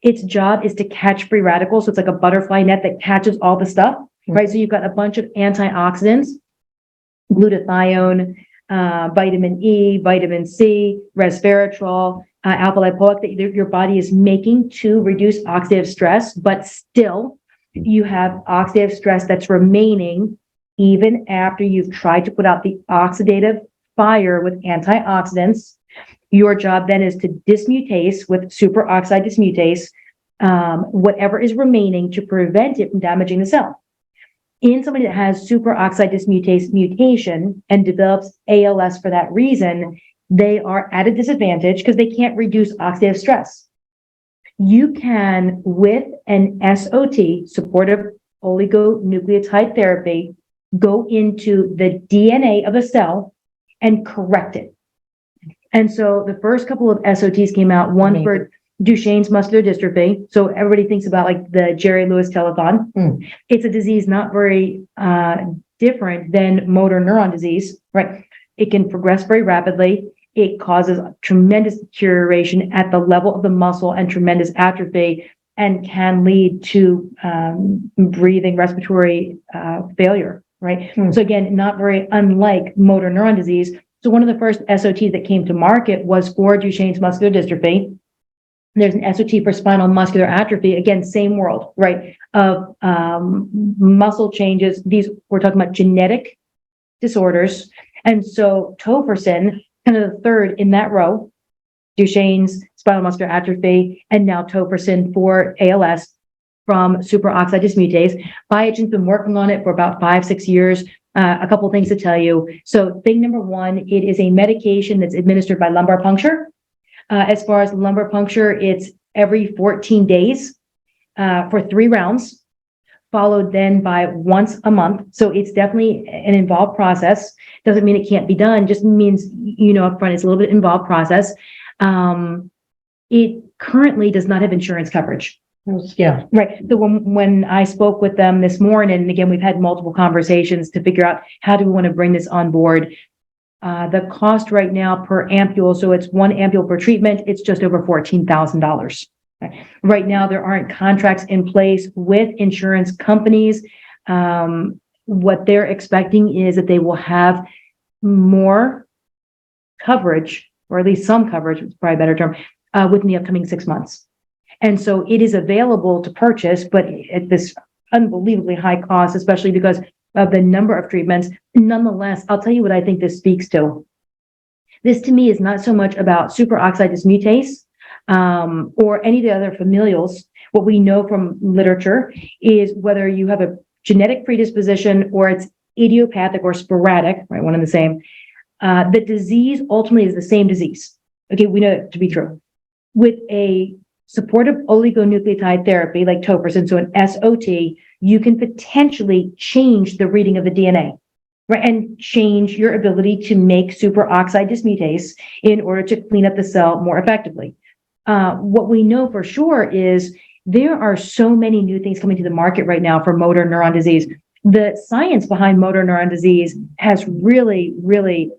Its job is to catch free radicals. So it's like a butterfly net that catches all the stuff, right? So you've got a bunch of antioxidants, glutathione, vitamin E, vitamin C, resveratrol, alpha lipoic that your body is making to reduce oxidative stress, but still you have oxidative stress that's remaining even after you've tried to put out the oxidative fire with antioxidants. Your job then is to dismutase with superoxide dismutase, whatever is remaining to prevent it from damaging the cell. In somebody that has superoxide dismutase mutation and develops ALS for that reason, they are at a disadvantage because they can't reduce oxidative stress. You can, with an SOT, supportive oligonucleotide therapy, go into the DNA of a cell and correct it. And so the first couple of SOTs came out, one for Duchenne's muscular dystrophy. So everybody thinks about like the Jerry Lewis telethon. It's a disease not very different than motor neuron disease, right? It can progress very rapidly. It causes tremendous deterioration at the level of the muscle and tremendous atrophy, and can lead to breathing, respiratory failure, right? So again, not very unlike motor neuron disease. So one of the first SOTs that came to market was for Duchenne's muscular dystrophy. There's an SOT for spinal muscular atrophy. Again, same world, right? Of muscle changes. These, we're talking about genetic disorders. And so tofersen, kind of the third in that row, Duchenne's spinal muscular atrophy, and now tofersen for ALS from superoxide dismutase. Biogen's been working on it for about 5-6 years. A couple things to tell you. So thing number one, it is a medication that's administered by lumbar puncture. As far as lumbar puncture, it's every 14 days for 3 rounds, followed then by once a month. So it's definitely an involved process. Doesn't mean it can't be done, just means, up front, it's a little bit involved process. It currently does not have insurance coverage. Yeah. Right. So when I spoke with them this morning, and again, we've had multiple conversations to figure out how do we want to bring this on board. The cost right now per ampule, so it's 1 ampule per treatment, it's just over $14,000. Right now, there aren't contracts in place with insurance companies. What they're expecting is that they will have more coverage, or at least some coverage, is probably a better term, within the upcoming 6 months. And so it is available to purchase, but at this unbelievably high cost, especially because of the number of treatments. Nonetheless, I'll tell you what I think this speaks to. This to me is not so much about superoxide dismutase or any of the other familials. What we know from literature is whether you have a genetic predisposition or it's idiopathic or sporadic, right, one and the same, the disease ultimately is the same disease. Okay, we know that to be true. With a supportive oligonucleotide therapy like tofersen, so an SOT, you can potentially change the reading of the DNA, right? And change your ability to make superoxide dismutase in order to clean up the cell more effectively. What we know for sure is there are so many new things coming to the market right now for motor neuron disease. The science behind motor neuron disease has really, really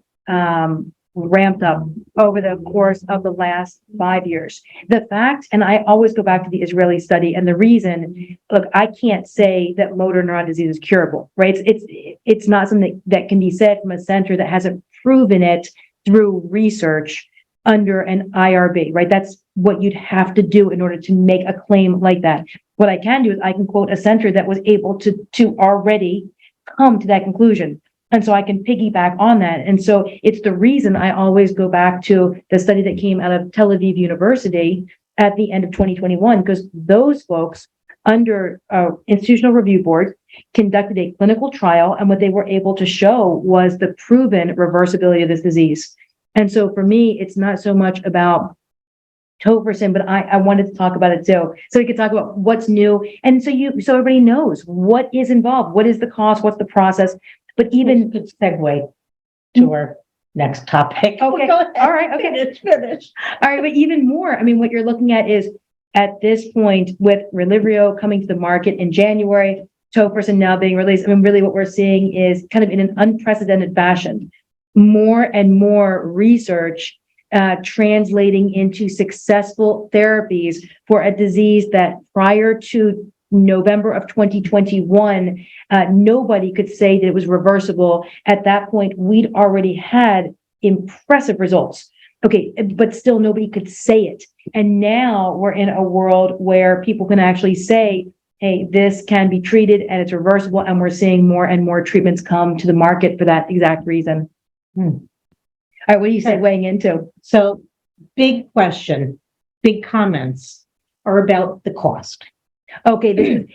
ramped up over the course of the last 5 years. The fact, and I always go back to the Israeli study, and the reason, look, I can't say that motor neuron disease is curable, right? It's not something that can be said from a center that hasn't proven it through research under an IRB, right? That's what you'd have to do in order to make a claim like that. What I can do is I can quote a center that was able to already come to that conclusion. And so I can piggyback on that. And so it's the reason I always go back to the study that came out of Tel Aviv University at the end of 2021, because those folks under institutional review board conducted a clinical trial, and what they were able to show was the proven reversibility of this disease. And so for me, it's not so much about tofersen, but I wanted to talk about it too. So we could talk about what's new. And so everybody knows what is involved, what is the cost, what's the process, but even Good segue to our next topic. Okay. Go ahead. All right. Okay. It's finished. All right. But even more, I mean, what you're looking at is at this point with Relivrio coming to the market in January, tofersen now being released. I mean, really what we're seeing is kind of in an unprecedented fashion, more and more research translating into successful therapies for a disease that prior to November of 2021, nobody could say that it was reversible. At that point, we'd already had impressive results. Okay, but still nobody could say it. And now we're in a world where people can actually say, hey, this can be treated and it's reversible. And we're seeing more and more treatments come to the market for that exact reason. All right, what are you weighing into? So big question, big comments are about the cost. Okay,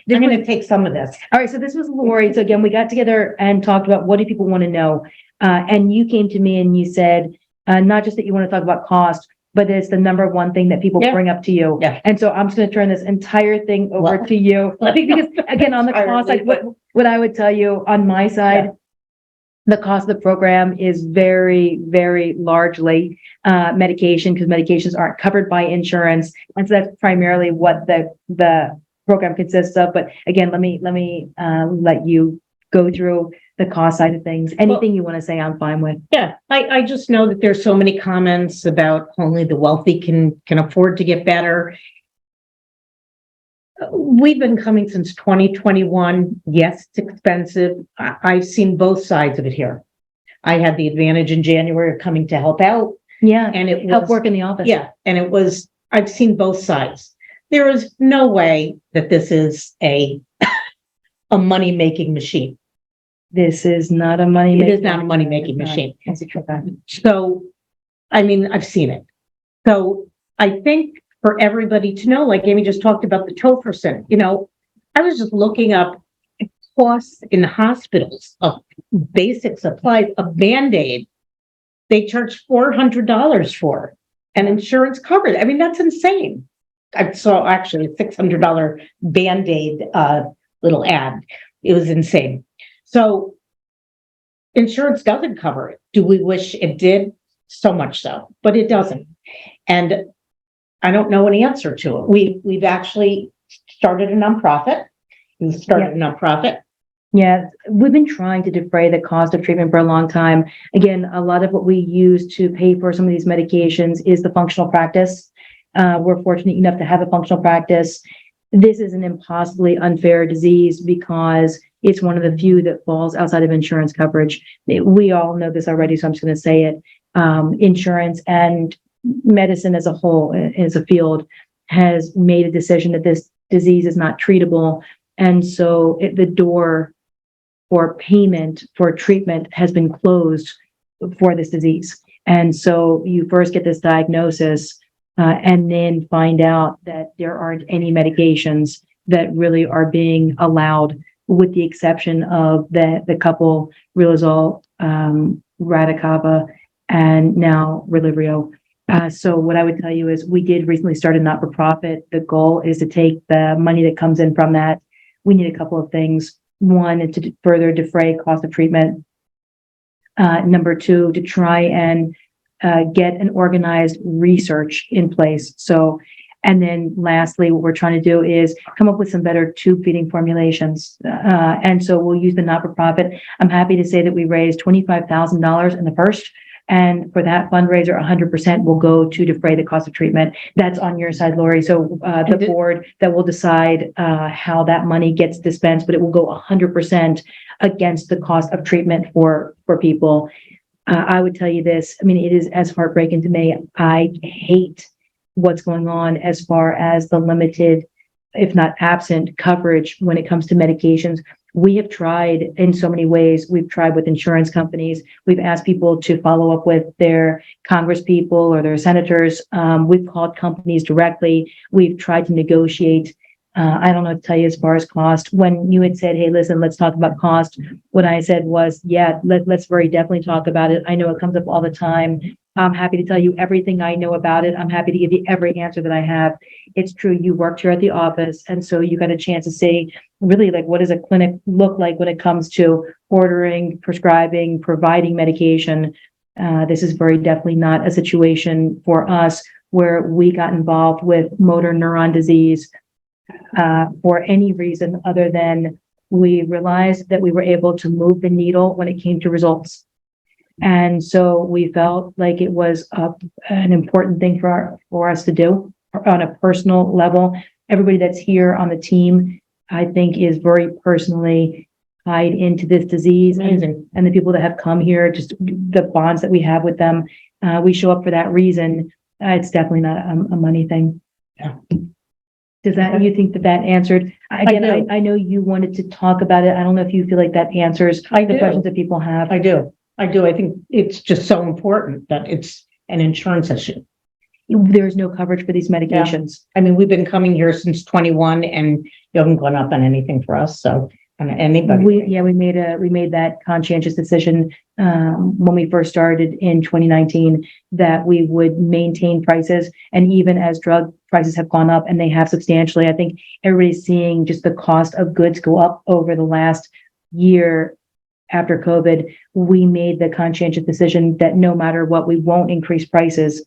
I'm going to take some of this. All right, so this was Lorri. So again, we got together and talked about what do people want to know. And you came to me and you said, not just that you want to talk about cost, but it's the number one thing that people bring up to you. Yeah. And so I'm just going to turn this entire thing over to you. Because again, on the cost side, what I would tell you on my side, the cost of the program is very, very largely medication, because medications aren't covered by insurance. And so that's primarily what the program consists of. But again, let me let you go through the cost side of things. Anything you want to say, I'm fine with. Yeah, I just know that there's so many comments about only the wealthy can afford to get better. We've been coming since 2021. Yes, it's expensive. I've seen both sides of it here. I had the advantage in January of coming to help out. Yeah, and it help was, work in the office. Yeah, and I've seen both sides. There is no way that this is a money-making machine. This is not a money. It is not a money-making machine. That's a true fact. So, I mean, I've seen it. So I think for everybody to know, like Amy just talked about the tofersen, I was just looking up costs in hospitals of basic supplies, a Band-Aid, they charge $400 for, and insurance covered. I mean, that's insane. I saw actually a $600 Band-Aid little ad. It was insane. So insurance doesn't cover it. Do we wish it did? So much so, but it doesn't. And I don't know an answer to it. We've actually started a nonprofit. Yeah, we've been trying to defray the cost of treatment for a long time. Again, a lot of what we use to pay for some of these medications is the functional practice. We're fortunate enough to have a functional practice. This is an impossibly unfair disease because it's one of the few that falls outside of insurance coverage. We all know this already, so I'm just going to say it. Insurance and medicine as a whole, as a field, has made a decision that this disease is not treatable. And so the door for payment for treatment has been closed for this disease. And so you first get this diagnosis and then find out that there aren't any medications that really are being allowed, with the exception of the couple Riluzole, Radicava, and now Relivrio. So what I would tell you is we did recently start a not-for-profit. The goal is to take the money that comes in from that. We need a couple of things. One, to further defray cost of treatment. Number two, to try and get an organized research in place. So, and then lastly, what we're trying to do is come up with some better tube feeding formulations. And so we'll use the not-for-profit. I'm happy to say that we raised $25,000 in the first. And for that fundraiser, 100% will go to defray the cost of treatment. That's on your side, Lorri. So the board that will decide how that money gets dispensed, but it will go 100% against the cost of treatment for people. I would tell you this. I mean, it is as heartbreaking to me. I hate what's going on as far as the limited, if not absent, coverage when it comes to medications. We have tried in so many ways. We've tried with insurance companies. We've asked people to follow up with their Congress people or their senators. We've called companies directly. We've tried to negotiate. I don't know what to tell you as far as cost. When you had said, hey, listen, let's talk about cost, what I said was, yeah, let's very definitely talk about it. I know it comes up all the time. I'm happy to tell you everything I know about it. I'm happy to give you every answer that I have. It's true. You worked here at the office. And so you got a chance to see really like, what does a clinic look like when it comes to ordering, prescribing, providing medication? This is very definitely not a situation for us where we got involved with motor neuron disease for any reason other than we realized that we were able to move the needle when it came to results. And so we felt like it was an important thing for us to do on a personal level. Everybody that's here on the team, I think, is very personally tied into this disease. And the people that have come here, just the bonds that we have with them, we show up for that reason. It's definitely not a money thing. Yeah. Does that, you think that answered? Again, I know you wanted to talk about it. I don't know if you feel like that answers the questions that people have. I do. I think it's just so important that it's an insurance issue. There's no coverage for these medications. I mean, we've been coming here since 21 and you haven't gone up on anything for us. So anybody. We made that conscientious decision when we first started in 2019 that we would maintain prices. And even as drug prices have gone up, and they have substantially, I think everybody's seeing just the cost of goods go up over the last year after COVID. We made the conscientious decision that no matter what, we won't increase prices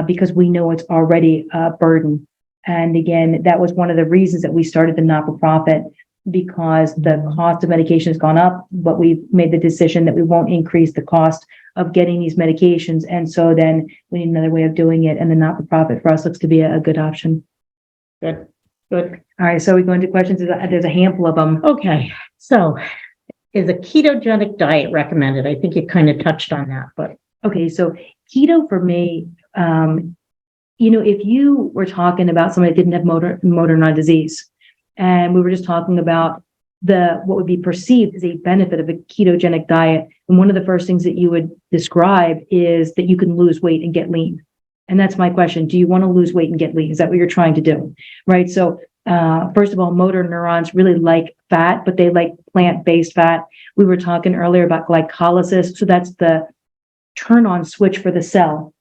because we know it's already a burden. And again, that was one of the reasons that we started the not-for-profit, because the cost of medication has gone up, but we've made the decision that we won't increase the cost of getting these medications. And so then we need another way of doing it. And the not-for-profit for us looks to be a good option. Good. All right. So we go into questions. There's a handful of them. Okay. So is a ketogenic diet recommended? I think you kind of touched on that, but. Okay. So keto for me, if you were talking about somebody that didn't have motor neuron disease, and we were just talking about what would be perceived as a benefit of a ketogenic diet. And one of the first things that you would describe is that you can lose weight and get lean. And that's my question. Do you want to lose weight and get lean? Is that what you're trying to do? Right. So, first of all, motor neurons really like fat, but they like plant-based fat. We were talking earlier about glycolysis. So that's the turn on switch for the cell.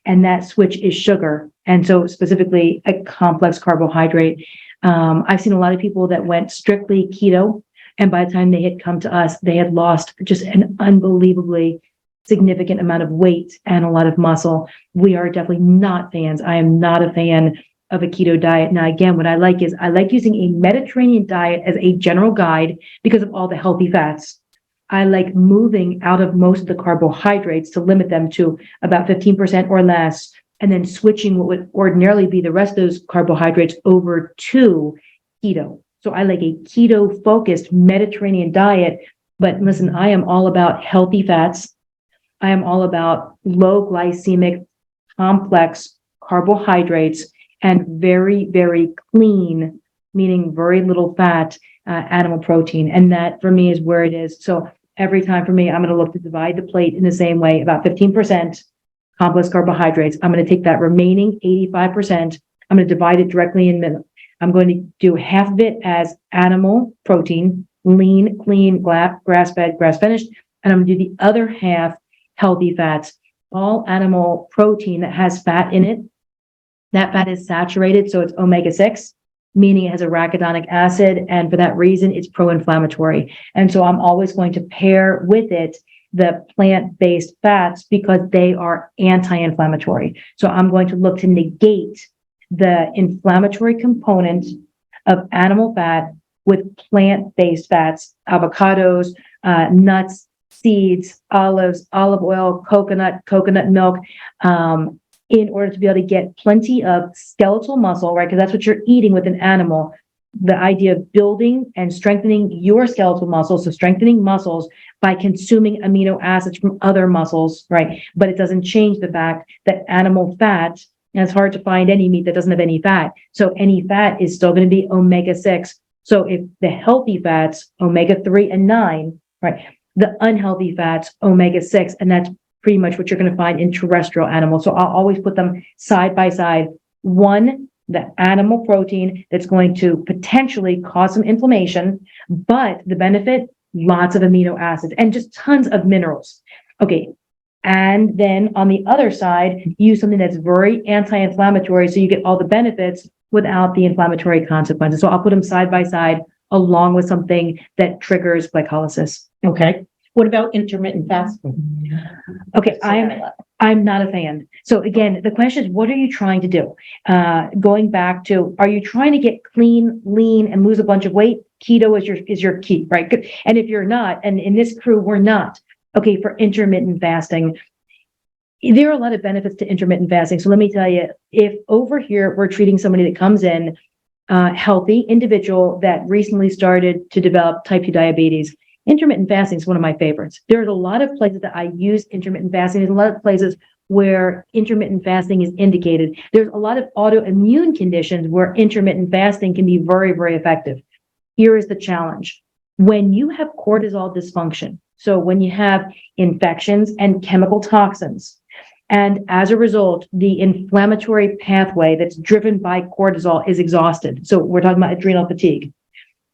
And that switch is sugar. And so specifically a complex carbohydrate. I've seen a lot of people that went strictly keto, and by the time they had come to us, they had lost just an unbelievably significant amount of weight and a lot of muscle. We are definitely not fans. I am not a fan of a keto diet. Now, again, what I like is I like using a Mediterranean diet as a general guide because of all the healthy fats. I like moving out of most of the carbohydrates to limit them to about 15% or less, and then switching what would ordinarily be the rest of those carbohydrates over to keto. So I like a keto-focused Mediterranean diet. But listen, I am all about healthy fats. I am all about low glycemic, complex carbohydrates and very, very clean, meaning very little fat, animal protein. And that for me is where it is. So every time for me, I'm going to look to divide the plate in the same way, about 15% complex carbohydrates. I'm going to take that remaining 85%. I'm going to divide it directly in middle. I'm going to do half of it as animal protein, lean, clean, grass-fed, grass-finished. And I'm going to do the other half healthy fats, all animal protein that has fat in it. That fat is saturated, so it's omega-6, meaning it has arachidonic acid. And for that reason, it's pro-inflammatory. And so I'm always going to pair with it the plant-based fats because they are anti-inflammatory. So I'm going to look to negate the inflammatory component of animal fat with plant-based fats, avocados, nuts, seeds, olives, olive oil, coconut milk, in order to be able to get plenty of skeletal muscle, right? Because that's what you're eating with an animal. The idea of building and strengthening your skeletal muscles, so strengthening muscles by consuming amino acids from other muscles, right? But it doesn't change the fact that animal fat, and it's hard to find any meat that doesn't have any fat. So any fat is still going to be omega-6. So if the healthy fats, omega-3 and 9, right, the unhealthy fats, omega-6, and that's pretty much what you're going to find in terrestrial animals. So I'll always put them side by side. One, the animal protein that's going to potentially cause some inflammation, but the benefit, lots of amino acids and just tons of minerals. Okay. And then on the other side, use something that's very anti-inflammatory so you get all the benefits without the inflammatory consequences. So I'll put them side by side along with something that triggers glycolysis. Okay. What about intermittent fasting? Okay, I'm not a fan. So again, the question is, what are you trying to do? Going back to, are you trying to get clean, lean, and lose a bunch of weight? Keto is your key, right? And if you're not, and in this crew, we're not. Okay, for intermittent fasting, there are a lot of benefits to intermittent fasting. So let me tell you, if over here we're treating somebody that comes in, healthy individual that recently started to develop type 2 diabetes, intermittent fasting is one of my favorites. There's a lot of places that I use intermittent fasting. There's a lot of places where intermittent fasting is indicated. There's a lot of autoimmune conditions where intermittent fasting can be very, very effective. Here is the challenge. When you have cortisol dysfunction, so when you have infections and chemical toxins, and as a result, the inflammatory pathway that's driven by cortisol is exhausted. So we're talking about adrenal fatigue.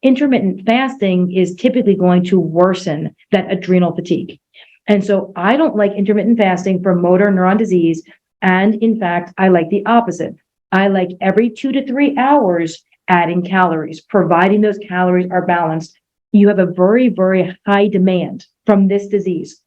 Intermittent fasting is typically going to worsen that adrenal fatigue. And so I don't like intermittent fasting for motor neuron disease. And in fact, I like the opposite. I like every 2 to 3 hours adding calories, providing those calories are balanced. You have a very, very high demand from this disease.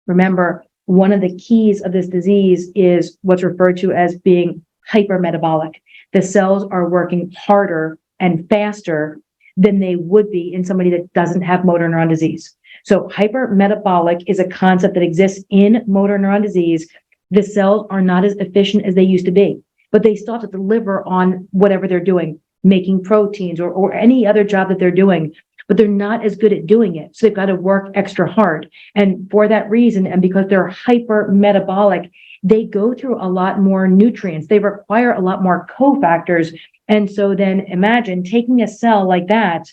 Remember, one of the keys of this disease is what's referred to as being hypermetabolic. The cells are working harder and faster than they would be in somebody that doesn't have motor neuron disease. So hypermetabolic is a concept that exists in motor neuron disease. The cells are not as efficient as they used to be, but they still have to deliver on whatever they're doing, making proteins or any other job that they're doing, but they're not as good at doing it. So they've got to work extra hard. And for that reason, and because they're hypermetabolic, they go through a lot more nutrients. They require a lot more cofactors. And so then imagine taking a cell like that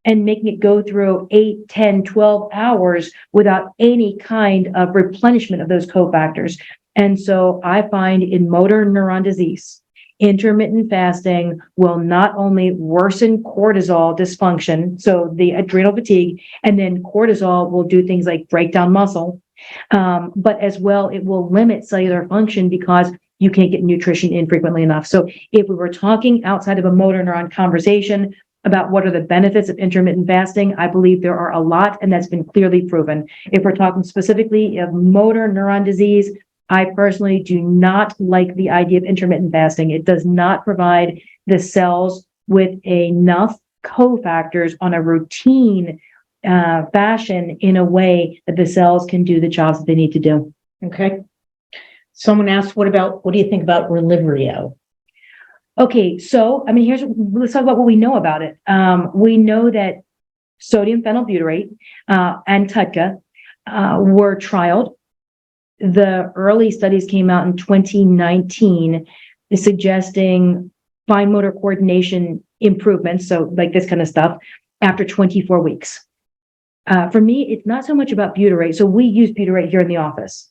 and making it go through 8, 10, 12 hours without any kind of replenishment of those cofactors. And so I find in motor neuron disease, intermittent fasting will not only worsen cortisol dysfunction, so the adrenal fatigue, and then cortisol will do things like break down muscle, but as well, it will limit cellular function because you can't get nutrition in frequently enough. So if we were talking outside of a motor neuron conversation about what are the benefits of intermittent fasting, I believe there are a lot, and that's been clearly proven. If we're talking specifically of motor neuron disease, I personally do not like the idea of intermittent fasting. It does not provide the cells with enough cofactors on a routine fashion in a way that the cells can do the jobs that they need to do. Okay. Someone asked, what do you think about Relivrio? Okay, so, let's talk about what we know about it. We know that sodium phenylbutyrate and TUDCA were trialed. The early studies came out in 2019 suggesting fine motor coordination improvements, so like this kind of stuff, after 24 weeks. For me, it's not so much about butyrate. So we use butyrate here in the office.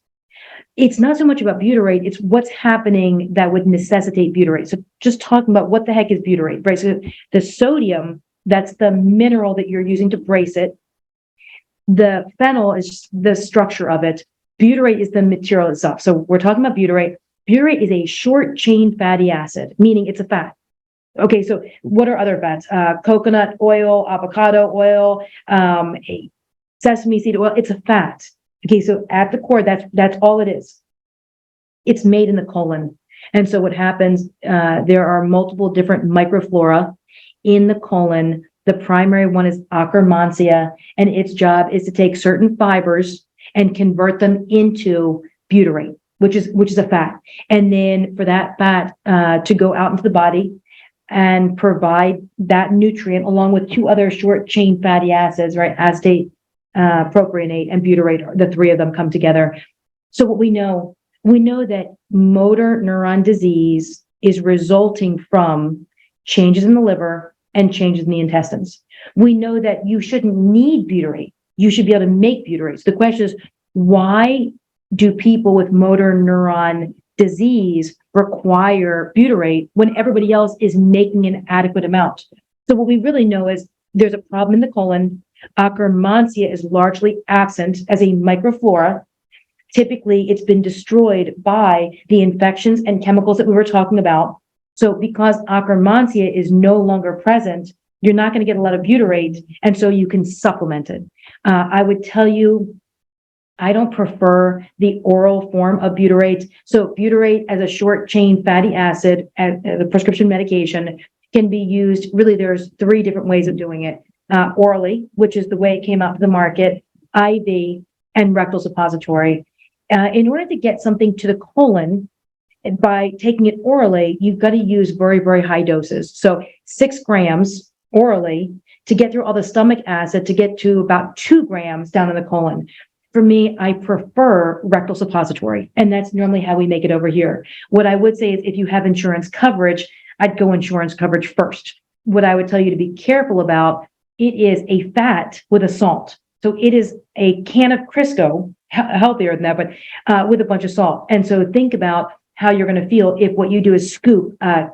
It's not so much about butyrate, it's what's happening that would necessitate butyrate. So just talking about what the heck is butyrate, right? So the sodium, that's the mineral that you're using to brace it. The phenyl is the structure of it. Butyrate is the material itself. So we're talking about butyrate. Butyrate is a short chain fatty acid, meaning it's a fat. Okay, so what are other fats? Coconut oil, avocado oil, sesame seed oil. It's a fat. Okay, so at the core, that's all it is. It's made in the colon. And so what happens, there are multiple different microflora in the colon. The primary one is Akkermansia, and its job is to take certain fibers and convert them into butyrate, which is a fat. And then for that fat to go out into the body and provide that nutrient along with 2 other short chain fatty acids, right? Acetate, propionate, and butyrate, the 3 of them come together. So what we know that motor neuron disease is resulting from changes in the liver, and changes in the intestines. We know that you shouldn't need butyrate. You should be able to make butyrate. So the question is, why do people with motor neuron disease require butyrate when everybody else is making an adequate amount? So what we really know is there's a problem in the colon. Akkermansia is largely absent as a microflora. Typically, it's been destroyed by the infections and chemicals that we were talking about. So because Akkermansia is no longer present, you're not going to get a lot of butyrate, and so you can supplement it. I would tell you, I don't prefer the oral form of butyrate. So butyrate as a short chain fatty acid, as a prescription medication, can be used. Really, there's 3 different ways of doing it. Orally, which is the way it came out to the market, IV, and rectal suppository. In order to get something to the colon, by taking it orally, you've got to use very, very high doses. So 6 grams orally to get through all the stomach acid to get to about 2 grams down in the colon. For me, I prefer rectal suppository, and that's normally how we make it over here. What I would say is if you have insurance coverage, I'd go insurance coverage first. What I would tell you to be careful about, it is a fat with a salt. So it is a can of Crisco, healthier than that, but with a bunch of salt. And so think about how you're going to feel if what you do is scoop a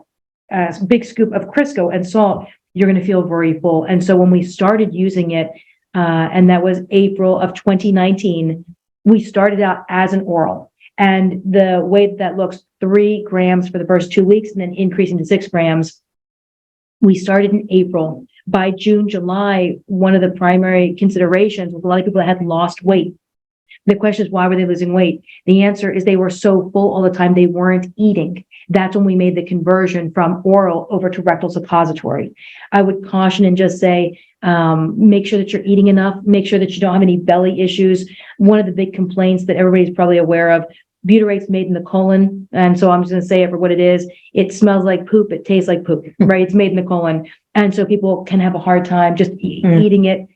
big scoop of Crisco and salt, you're going to feel very full. And so when we started using it, and that was April of 2019, we started out as an oral. And the way that looks, 3 grams for the first 2 weeks and then increasing to 6 grams. We started in April. By June, July, one of the primary considerations was a lot of people that had lost weight. The question is, why were they losing weight? The answer is they were so full all the time, they weren't eating. That's when we made the conversion from oral over to rectal suppository. I would caution and just say, make sure that you're eating enough, make sure that you don't have any belly issues. One of the big complaints that everybody's probably aware of, butyrate's made in the colon. And so I'm just going to say it for what it is. It smells like poop. It tastes like poop, right? It's made in the colon. And so people can have a hard time just eating it.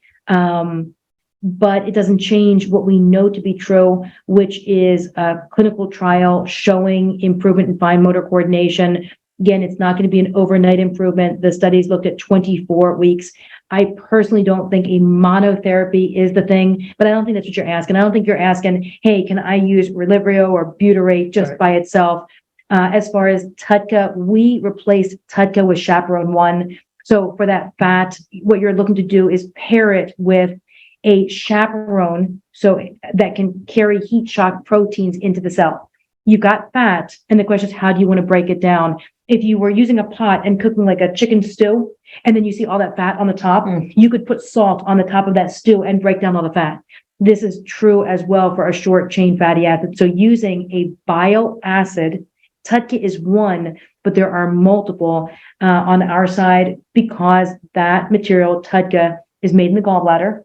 But it doesn't change what we know to be true, which is a clinical trial showing improvement in fine motor coordination. Again, it's not going to be an overnight improvement. The studies looked at 24 weeks. I personally don't think a monotherapy is the thing, but I don't think that's what you're asking. I don't think you're asking, hey, can I use Relivrio or butyrate just by itself? As far as TUDCA, we replaced TUDCA with Chaperone 1. So for that fat, what you're looking to do is pair it with a chaperone so that can carry heat shock proteins into the cell. You've got fat, and the question is, how do you want to break it down? If you were using a pot and cooking like a chicken stew, and then you see all that fat on the top, you could put salt on the top of that stew and break down all the fat. This is true as well for a short chain fatty acid. So using a bile acid, TUDCA is one, but there are multiple on our side because that material, TUDCA, is made in the gallbladder.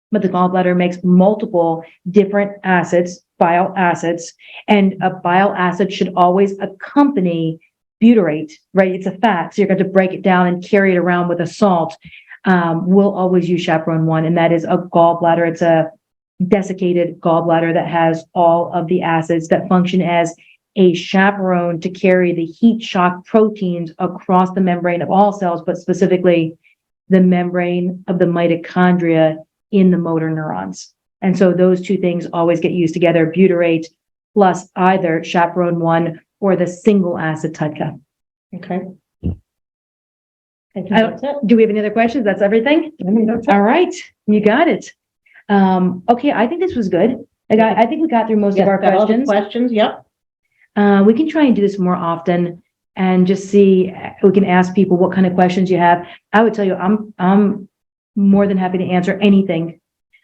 But the gallbladder makes multiple different acids, bile acids, and a bile acid should always accompany butyrate, right? It's a fat, so you're going to break it down and carry it around with a salt. We'll always use Chaperone 1, and that is a gallbladder. It's a desiccated gallbladder that has all of the acids that function as a chaperone to carry the heat shock proteins across the membrane of all cells, but specifically the membrane of the mitochondria in the motor neurons. And so those 2 things always get used together, butyrate plus either Chaperone 1 or the single acid TUDCA. Okay. Do we have any other questions? That's everything? All right. You got it. Okay. I think this was good. I think we got through most of our questions. Yep. We can try and do this more often and just see, we can ask people what kind of questions you have. I would tell you, I'm more than happy to answer anything,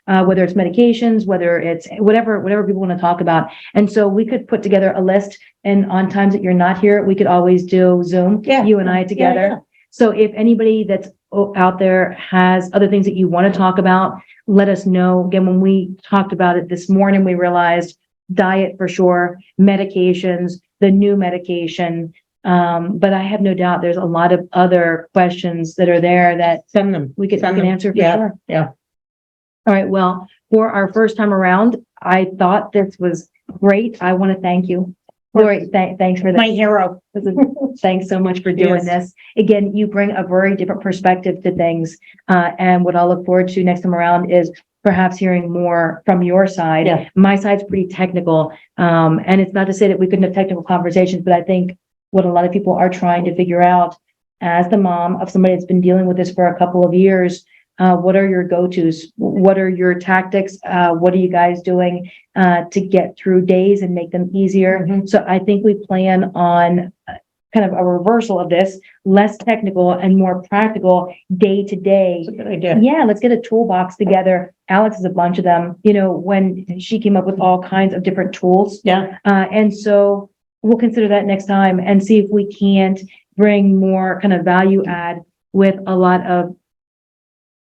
whether it's medications, whether it's whatever people want to talk about. And so we could put together a list, and on times that you're not here, we could always do Zoom, you and I together. Yeah. So if anybody that's out there has other things that you want to talk about, let us know. Again, when we talked about it this morning, we realized diet for sure, medications, the new medication. But I have no doubt there's a lot of other questions that are there that send them. We can answer for sure. Yeah. All right. Well, for our first time around, I thought this was great. I want to thank you. Lori, thanks for My that. hero. Thanks so much for doing Yes. this. Again, you bring a very different perspective to things. And what I'll look forward to next time around is perhaps hearing more from your side. Yeah. My side's pretty technical. And it's not to say that we couldn't have technical conversations, but I think what a lot of people are trying to figure out as the mom of somebody that's been dealing with this for a couple of years, what are your go-tos? What are your tactics? What are you guys doing to get through days and make them easier? Mhm. So I think we plan on kind of a reversal of this, less technical and more practical day to day. That's a good idea. Yeah, let's get a toolbox together. Alex has a bunch of them, when she came up with all kinds of different tools. Yeah. And so we'll consider that next time and see if we can't bring more kind of value add with a lot of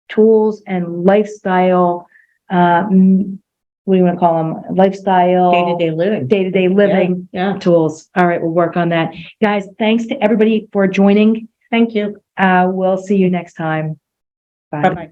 tools and lifestyle, what do you want to call them? Lifestyle. Day-to-day living. Day-to-day living Yeah. tools. All right, we'll work on that. Guys, thanks to everybody for joining. Thank you. We'll see you next time. Bye. Bye-bye.